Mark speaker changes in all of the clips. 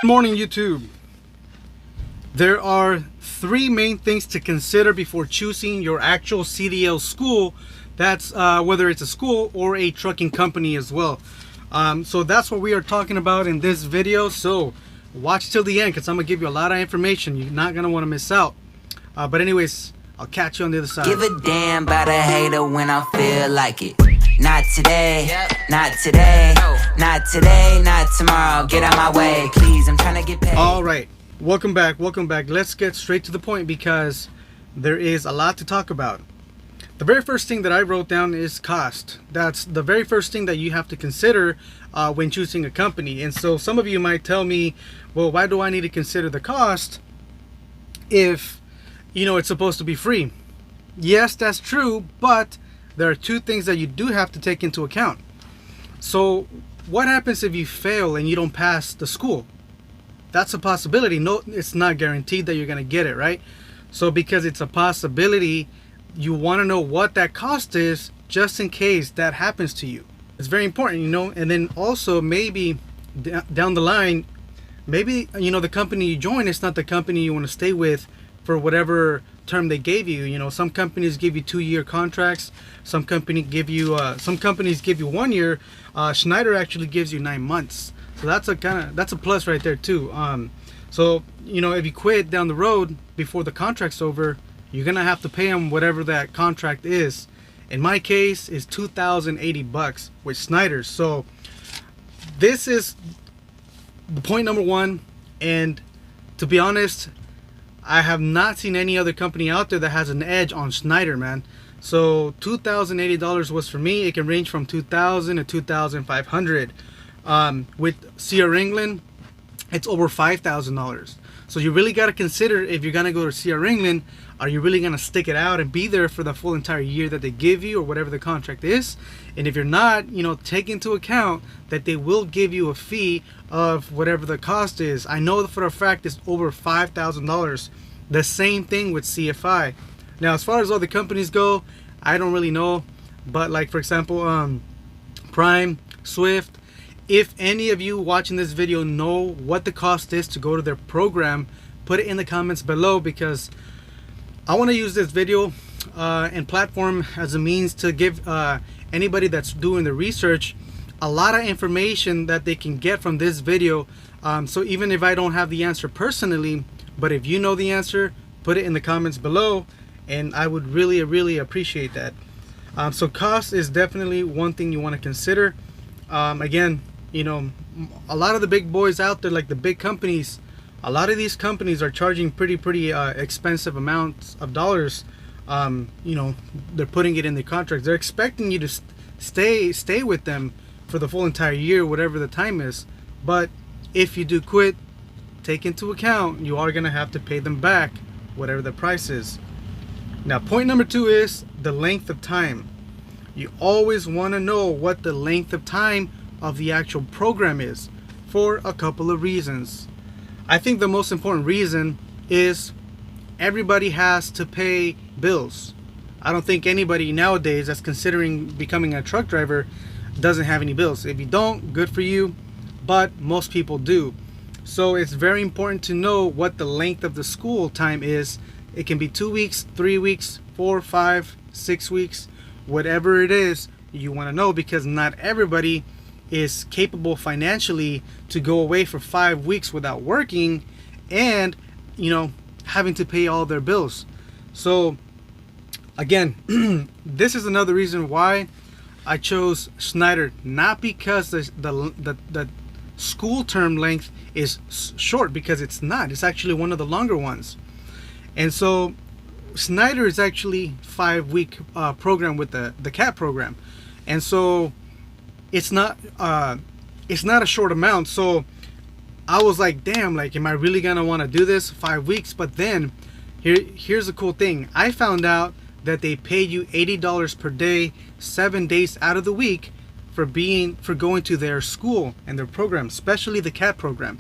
Speaker 1: Good morning, YouTube. There are three main things to consider before choosing your actual CDL school. That's whether it's a school or a trucking company as well. So that's what we are talking about in this video. So watch till the end because I'm gonna give you a lot of information you're not gonna want to miss out. But anyways, I'll catch you on the other side.
Speaker 2: Give a damn about a hater when I feel like it. Not today, not today, not today, not tomorrow. Get out my way, please. I'm trying to get paid.
Speaker 1: All right, welcome back. Let's get straight to the point because there is a lot to talk about. The very first thing that I wrote down is cost. That's the very first thing that you have to consider when choosing a company. And so some of you might tell me, well, why do I need to consider the cost if, you know, it's supposed to be free? Yes, that's true, but there are two things that you do have to take into account. So what happens if you fail and you don't pass the school? That's a possibility. No, it's not guaranteed that you're going to get it, right? So because it's a possibility, you want to know what that cost is just in case that happens to you. It's very important, you know. And then also maybe down the line, maybe, you know, the company you join is not the company you want to stay with for whatever term they gave you. You know, some companies give you 2-year contracts. Some companies give you 1 year. Schneider actually gives you 9 months. So that's a plus right there too. So, you know, if you quit down the road before the contract's over, you're gonna have to pay them whatever that contract is. In my case, is $2,080 with Schneider. So this is the point number one. And to be honest, I have not seen any other company out there that has an edge on Schneider, man. So $2,080 was for me. It can range from $2,000 to $2,500. With CR England, it's over $5,000. So you really got to consider, if you're gonna go to CR England, are you really gonna stick it out and be there for the full entire year that they give you or whatever the contract is? And if you're not, you know, take into account that they will give you a fee of whatever the cost is. I know for a fact it's over $5,000. The same thing with CFI. Now, as far as other companies go, I don't really know. But like, for example, Prime, Swift, if any of you watching this video know what the cost is to go to their program, put it in the comments below, because I want to use this video and platform as a means to give anybody that's doing the research a lot of information that they can get from this video. So even if I don't have the answer personally, but if you know the answer, put it in the comments below, and I would really appreciate that. So cost is definitely one thing you want to consider. Again, you know, a lot of the big boys out there, like the big companies, a lot of these companies are charging pretty expensive amounts of dollars. You know, they're putting it in their contracts. They're expecting you to stay with them for the full entire year, whatever the time is. But if you do quit, take into account you are gonna have to pay them back whatever the price is. Now, point number two is the length of time. You always want to know what the length of time of the actual program is, for a couple of reasons. I think the most important reason is everybody has to pay bills. I don't think anybody nowadays that's considering becoming a truck driver doesn't have any bills. If you don't, good for you, but most people do. So it's very important to know what the length of the school time is. It can be 2 weeks, 3 weeks, 4, 5, 6 weeks, whatever it is, you want to know, because not everybody is capable financially to go away for 5 weeks without working and, you know, having to pay all their bills. So again, this is another reason why I chose Schneider, not because the school term length is short, because it's not. It's actually one of the longer ones. And so Schneider is actually 5-week program with the CAT program, and so it's not a short amount. So I was like, damn, like, am I really gonna want to do this 5 weeks? But then here's the cool thing. I found out that they pay you $80 per day, 7 days out of the week, for going to their school and their program, especially the CAT program.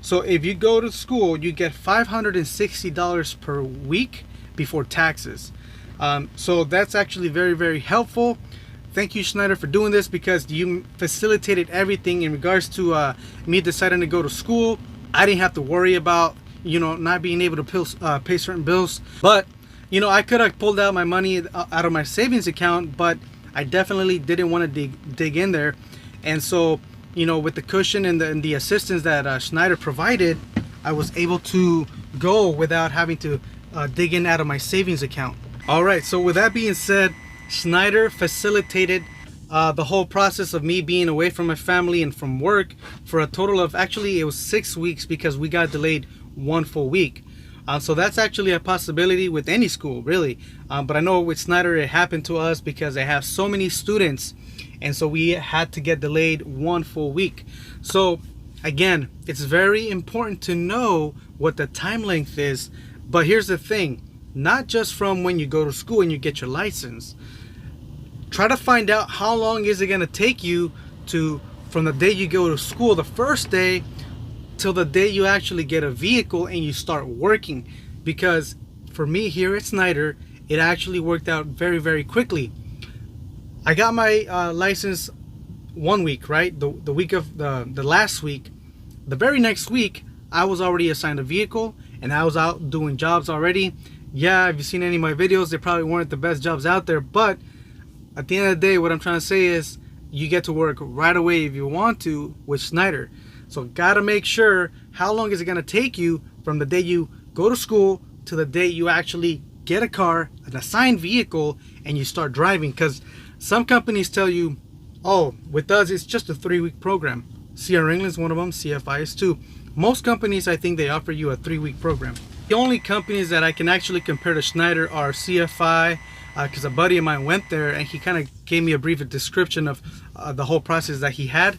Speaker 1: So if you go to school, you get $560 per week before taxes. So that's actually very helpful. Thank you, Schneider, for doing this, because you facilitated everything in regards to me deciding to go to school. I didn't have to worry about, not being able to pay certain bills. But, I could have pulled out my money out of my savings account, but I definitely didn't want to dig in there. And so, with the cushion and the assistance that Schneider provided, I was able to go without having to dig in out of my savings account. All right, so with that being said, Schneider facilitated the whole process of me being away from my family and from work for a total of, actually it was 6 weeks, because we got delayed 1 full week. So that's actually a possibility with any school, really. But I know with Schneider it happened to us because they have so many students, and so we had to get delayed 1 full week. So again, it's very important to know what the time length is. But here's the thing, not just from when you go to school and you get your license. Try to find out how long is it going to take you from the day you go to school, the first day, till the day you actually get a vehicle and you start working. Because for me here at Schneider, it actually worked out very, very quickly. I got my license 1 week, right? The week of the last week. The very next week, I was already assigned a vehicle and I was out doing jobs already. Yeah, if you've seen any of my videos, they probably weren't the best jobs out there, but at the end of the day, what I'm trying to say is you get to work right away if you want to with Schneider. So gotta make sure, how long is it gonna take you from the day you go to school to the day you actually get a car, an assigned vehicle, and you start driving. Because some companies tell you, oh, with us it's just a 3-week program. CR England's one of them, CFI is too. Most companies, I think they offer you a 3-week program. The only companies that I can actually compare to Schneider are CFI, because a buddy of mine went there and he kind of gave me a brief description of the whole process that he had.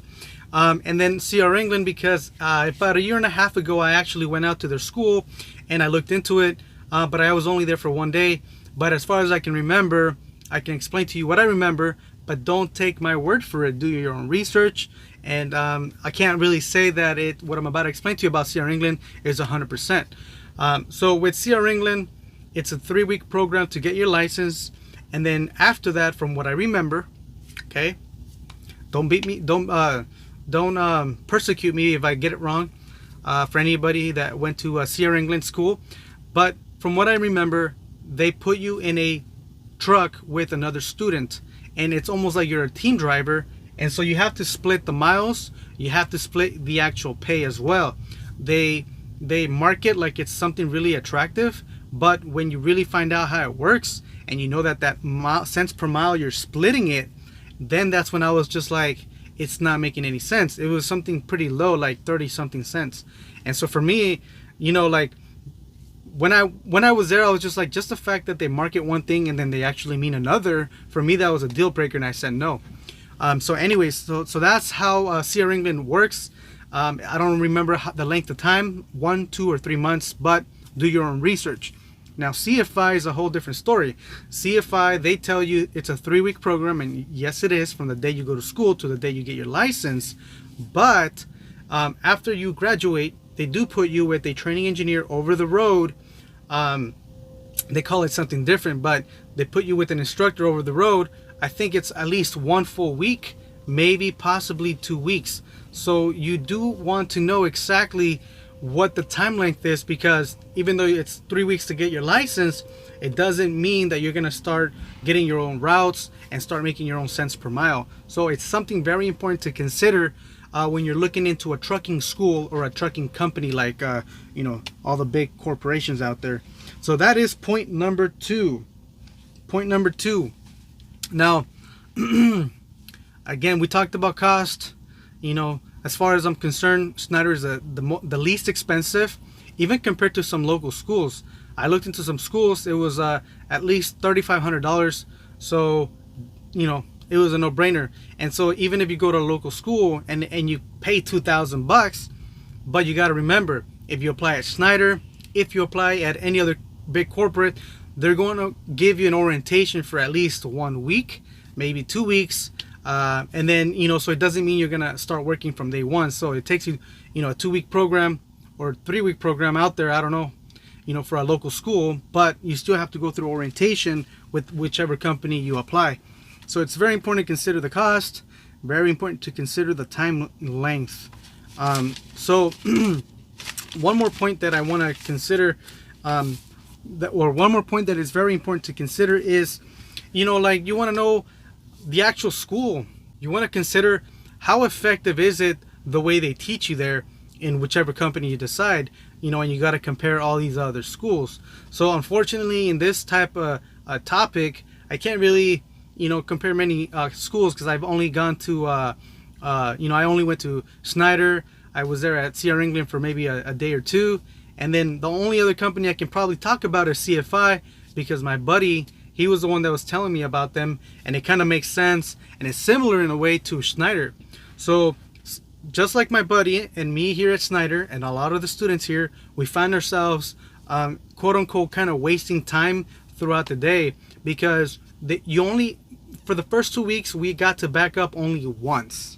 Speaker 1: And then CR England, because about 1.5 years ago I actually went out to their school and I looked into it, but I was only there for 1 day. But as far as I can remember, I can explain to you what I remember, but don't take my word for it. Do your own research. And I can't really say that what I'm about to explain to you about CR England is 100%. So with CR England, it's a 3-week program to get your license. And then after that, from what I remember, okay, don't beat me, don't persecute me if I get it wrong, for anybody that went to a CR England school. But from what I remember, they put you in a truck with another student, and it's almost like you're a team driver. And so you have to split the miles, you have to split the actual pay as well. They market like it's something really attractive, but when you really find out how it works and you know that cents per mile you're splitting it, then that's when I was just like, it's not making any sense. It was something pretty low, like 30 something cents. And so for me, like when I was there, I was just like, just the fact that they market one thing and then they actually mean another, for me that was a deal breaker, and I said no. So anyways, so that's how CR England works. I don't remember the length of time, 1, 2, or 3 months, but do your own research. Now CFI is a whole different story. CFI, they tell you it's a 3-week program, and yes it is, from the day you go to school to the day you get your license. But after you graduate, they do put you with a training engineer over the road. They call it something different, but they put you with an instructor over the road. I think it's at least 1 full week, maybe possibly 2 weeks. So you do want to know exactly what the time length is, because even though it's 3 weeks to get your license, it doesn't mean that you're going to start getting your own routes and start making your own cents per mile. So it's something very important to consider when you're looking into a trucking school or a trucking company, like all the big corporations out there. So that is point number 2. Point number 2. Now, again, we talked about cost. As far as I'm concerned, Schneider is the least expensive, even compared to some local schools. I looked into some schools, it was at least $3,500. So, it was a no-brainer. And so even if you go to a local school and you pay $2,000, but you got to remember, if you apply at Schneider, if you apply at any other big corporate, they're going to give you an orientation for at least 1 week, maybe 2 weeks. And then, so it doesn't mean you're going to start working from day one. So it takes you, a 2-week program or 3-week program out there, I don't know, for a local school, but you still have to go through orientation with whichever company you apply. So it's very important to consider the cost, very important to consider the time length. So one more point that I want to consider, one more point that is very important to consider is, like you want to know the actual school. You want to consider how effective is it the way they teach you there in whichever company you decide, and you got to compare all these other schools. So unfortunately, in this type of topic, I can't really, compare many schools, because I've only gone to, I only went to Schneider. I was there at CR England for maybe a day or two. And then the only other company I can probably talk about is CFI, because my buddy, he was the one that was telling me about them, and it kind of makes sense, and it's similar in a way to Schneider. So just like my buddy and me here at Schneider, and a lot of the students here, we find ourselves quote unquote kind of wasting time throughout the day, because for the first 2 weeks we got to back up only once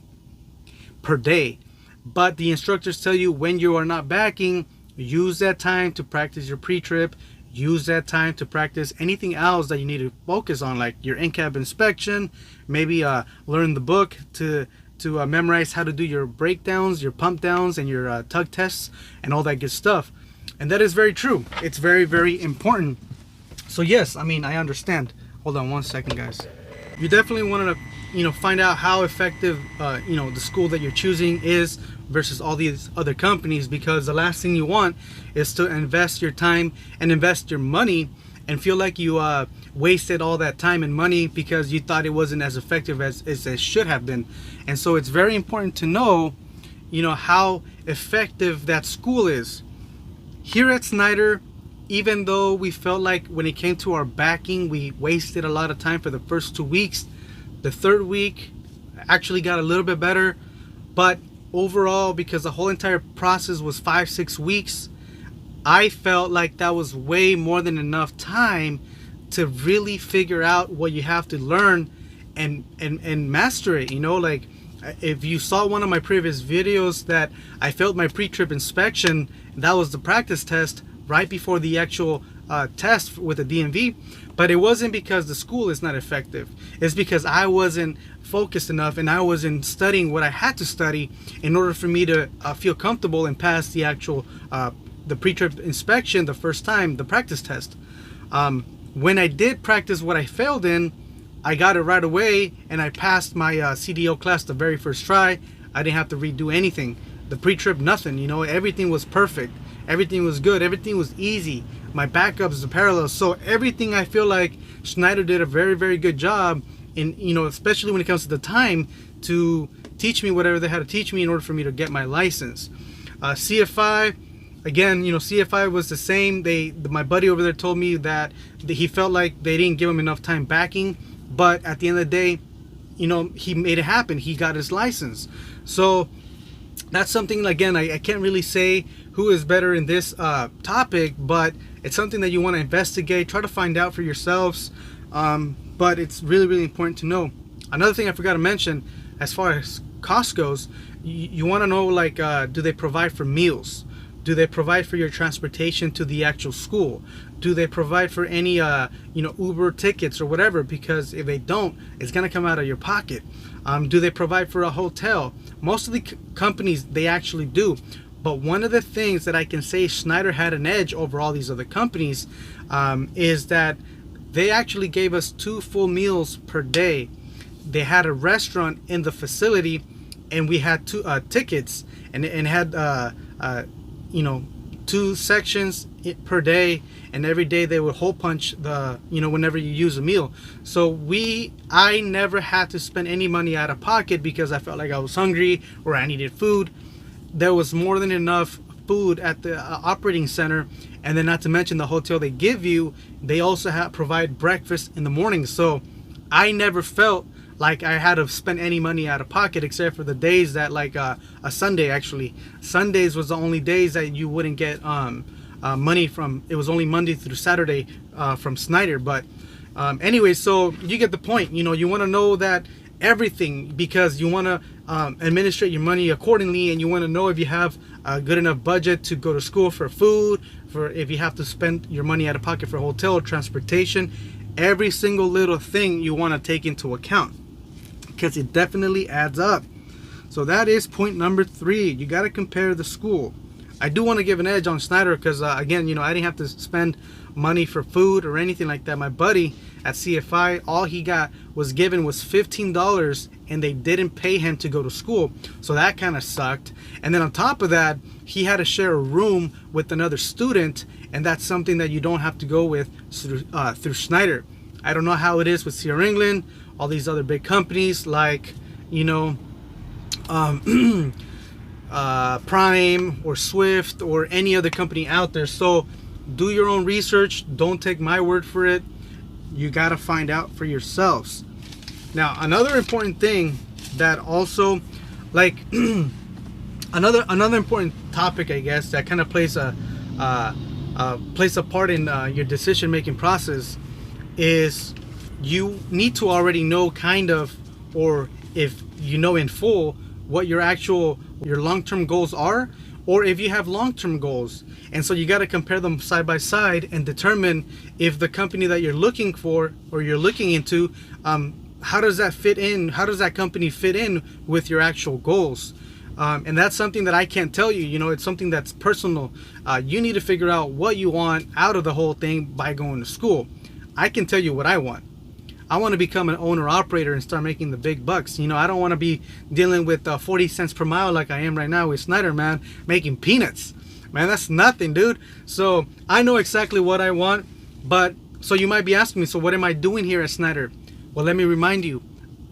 Speaker 1: per day. But the instructors tell you, when you are not backing, use that time to practice your pre-trip, use that time to practice anything else that you need to focus on, like your in-cab inspection, maybe learn the book to memorize how to do your breakdowns, your pump downs, and your tug tests, and all that good stuff. And that is very true. It's very, very important. So yes, I mean, I understand. Hold on one second, guys. You definitely want to, find out how effective, the school that you're choosing is versus all these other companies, because the last thing you want is to invest your time and invest your money and feel like you wasted all that time and money because you thought it wasn't as effective as it should have been. And so it's very important to know, how effective that school is. Here at Schneider, even though we felt like when it came to our backing, we wasted a lot of time for the first 2 weeks, the third week actually got a little bit better. But overall, because the whole entire process was 5-6 weeks, I felt like that was way more than enough time to really figure out what you have to learn and master it. Like if you saw one of my previous videos, that I failed my pre-trip inspection, that was the practice test right before the actual test with the DMV. But it wasn't because the school is not effective. It's because I wasn't focused enough, and I wasn't studying what I had to study in order for me to feel comfortable and pass the actual the pre-trip inspection the first time, the practice test. When I did practice what I failed in, I got it right away, and I passed my CDL class the very first try. I didn't have to redo anything. The pre-trip, nothing. Everything was perfect. Everything was good. Everything was easy. My backups, the parallels. So everything, I feel like Schneider did a very, very good job in, especially when it comes to the time to teach me whatever they had to teach me in order for me to get my license. CFI, again, CFI was the same. My buddy over there told me that he felt like they didn't give him enough time backing, but at the end of the day, he made it happen. He got his license. So that's something, again, I can't really say who is better in this topic, but it's something that you want to investigate, try to find out for yourselves. But it's really, really important to know. Another thing I forgot to mention, as far as cost goes, you want to know, like, do they provide for meals? Do they provide for your transportation to the actual school? Do they provide for any Uber tickets or whatever? Because if they don't, it's gonna come out of your pocket. Do they provide for a hotel? Most of the companies, they actually do. But one of the things that I can say Schneider had an edge over all these other companies is that they actually gave us 2 full meals per day. They had a restaurant in the facility, and we had 2 tickets, and had 2 sections per day, and every day they would hole punch the whenever you use a meal. So I never had to spend any money out of pocket because I felt like I was hungry or I needed food. There was more than enough food at the operating center, and then not to mention the hotel they give you, they also provide breakfast in the morning. So I never felt like I had to spend any money out of pocket, except for the days that, like a Sunday, actually. Sundays was the only days that you wouldn't get money from. It was only Monday through Saturday from Schneider. But anyway, so you get the point. You want to know that everything, because you want to administrate your money accordingly, and you want to know if you have a good enough budget to go to school for food, for if you have to spend your money out of pocket for hotel or transportation. Every single little thing you want to take into account, because it definitely adds up. So that is point number 3. You got to compare the school. I do want to give an edge on Snyder because, again, you know, I didn't have to spend money for food or anything like that. My buddy at CFI, all he got was given was $15, and they didn't pay him to go to school. So that kind of sucked. And then on top of that, he had to share a room with another student, and that's something that you don't have to go with through Snyder. I don't know how it is with Sierra England, all these other big companies like, you know, Prime or Swift or any other company out there. So do your own research. Don't take my word for it. You got to find out for yourselves. Now, another important thing that also, like, another important topic, I guess, that kind of plays a part in your decision-making process is you need to already know kind of, or if you know in full, what your long-term goals are, or if you have long-term goals. And so you got to compare them side by side and determine if the company that you're looking for or you're looking into, how does that fit in? How does that company fit in with your actual goals? And that's something that I can't tell you. You know, it's something that's personal. You need to figure out what you want out of the whole thing by going to school. I can tell you what I want. I want to become an owner-operator and start making the big bucks. You know, I don't want to be dealing with 40 cents per mile like I am right now with Snyder, man, making peanuts. Man, that's nothing, dude. So I know exactly what I want. But so you might be asking me, so what am I doing here at Snyder? Well, let me remind you,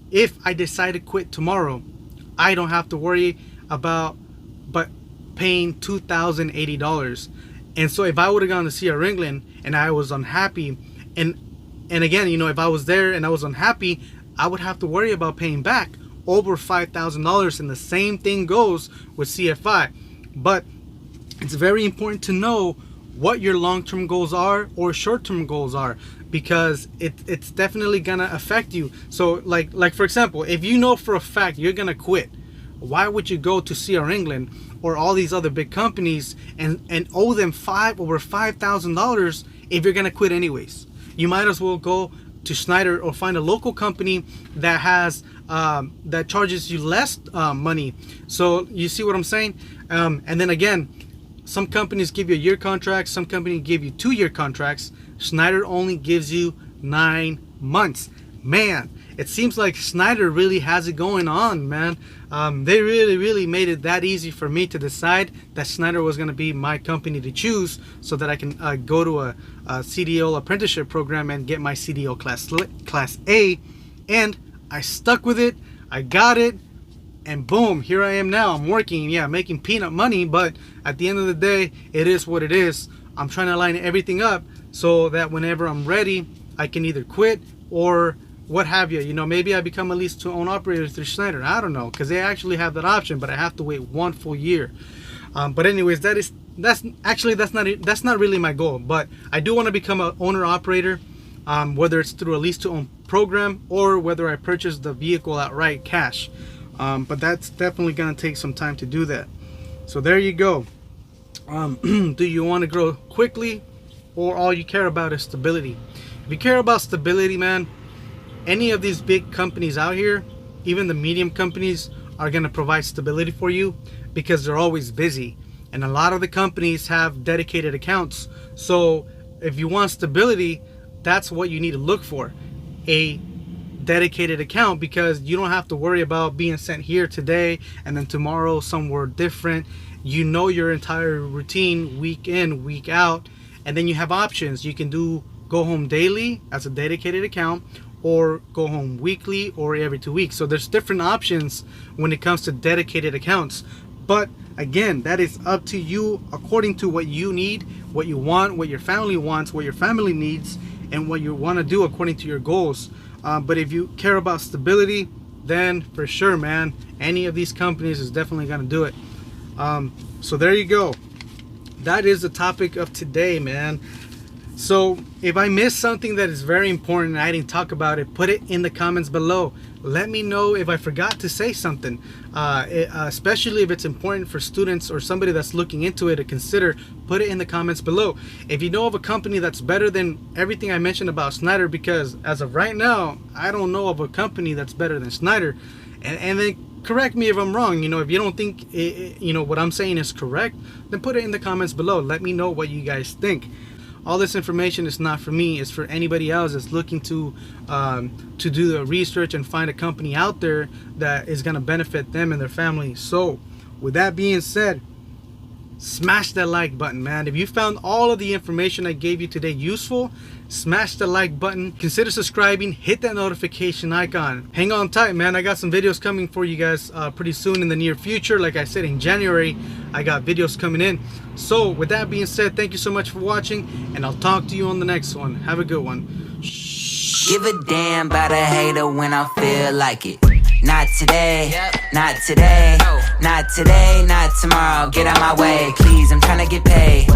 Speaker 1: if I decide to quit tomorrow, I don't have to worry about but paying $2,080. And so if I would have gone to Sierra England and I was unhappy, and again, you know, if I was there and I was unhappy, I would have to worry about paying back over $5,000. And the same thing goes with CFI. But it's very important to know what your long-term goals are or short-term goals are, because it's definitely gonna affect you. So like for example, if you know for a fact you're gonna quit, why would you go to Sierra England or all these other big companies and owe them over $5,000 if you're gonna quit anyways? You might as well go to Snyder or find a local company that has that charges you less money. So you see what I'm saying? And then again, some companies give you a year contract, some companies give you 2-year contracts. Snyder only gives you 9 months. Man, it seems like Snyder really has it going on, man. They really made it that easy for me to decide that Snyder was going to be my company to choose, so that I can go to a CDL apprenticeship program and get my CDL class A. And I stuck with it. I got it. And boom, here I am now. I'm working, yeah, making peanut money, but at the end of the day, it is what it is. I'm trying to line everything up so that whenever I'm ready, I can either quit or what have you. You know, maybe I become a lease to own operator through Snyder. I don't know, because they actually have that option, but I have to wait 1 full year. But anyways, that's not really my goal. But I do want to become an owner operator, whether it's through a lease to own program or whether I purchase the vehicle outright cash. But that's definitely going to take some time to do that. So there you go. Do you want to grow quickly, or all you care about is stability? If you care about stability, man, any of these big companies out here, even the medium companies, are going to provide stability for you because they're always busy. And a lot of the companies have dedicated accounts. So if you want stability, that's what you need to look for. A dedicated account, because you don't have to worry about being sent here today and then tomorrow somewhere different. You know your entire routine week in, week out, and then you have options. You can go home daily as a dedicated account, or go home weekly or every 2 weeks. So there's different options when it comes to dedicated accounts. But again, that is up to you according to what you need, what you want, what your family wants, what your family needs, and what you want to do according to your goals. But if you care about stability, then for sure, man, any of these companies is definitely going to do it. So there you go. That is the topic of today, man. So if I missed something that is very important and I didn't talk about it, put it in the comments below. Let me know if I forgot to say something, especially if it's important for students or somebody that's looking into it to consider. Put it in the comments below. If you know of a company that's better than everything I mentioned about Snyder, because as of right now, I don't know of a company that's better than Snyder. And then correct me if I'm wrong. If you don't think what I'm saying is correct, then put it in the comments below. Let me know what you guys think. All this information is not for me, it's for anybody else that's looking to do the research and find a company out there that is going to benefit them and their family. So with that being said, smash that like button, man. If you found all of the information I gave you today useful, smash the like button, consider subscribing, hit that notification icon. Hang on tight, man. I got some videos coming for you guys pretty soon in the near future. Like I said, in January I got videos coming in. So with that being said, thank you so much for watching, and I'll talk to you on the next one. Have a good one.
Speaker 2: Give a damn about a hater when I feel like it. Not today, not today, not today, not tomorrow. Get out my way, please, I'm tryna get paid.